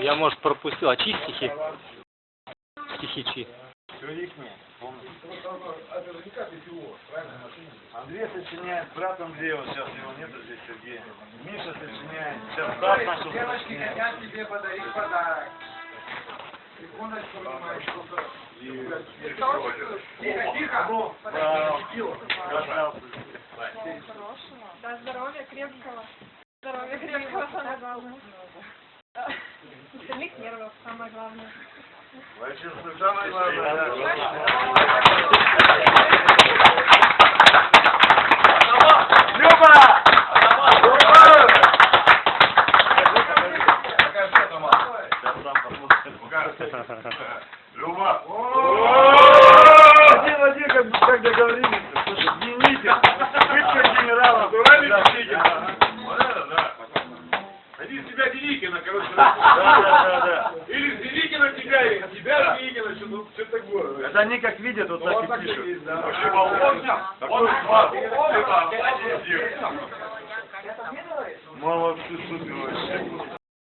Я, может, пропустил. А чьи стихи? Стихи чьи? Андрей сочиняет с братом Андрея, вот сейчас его нету здесь, Сергей. Миша сочиняет, сейчас брат наш. Девочки хотят тебе подарить подарок. Секундочку, внимание, тихо, тихо. Да, здоровья крепкого. Здоровья крепкого, самое главное. Остальных нервов, самое главное. Вообще, самое главное. Люба! Люба! Один, как договорились. Слушай, Деникин, бывший генерал, натуральный Деникин. Вот это да. Они из тебя Деникина, короче. Да. Или с Деникина тебя, или с тебя Деникина, что такое. Это они как видят, вот так и пишут. Вообще, молодцы, супер вообще.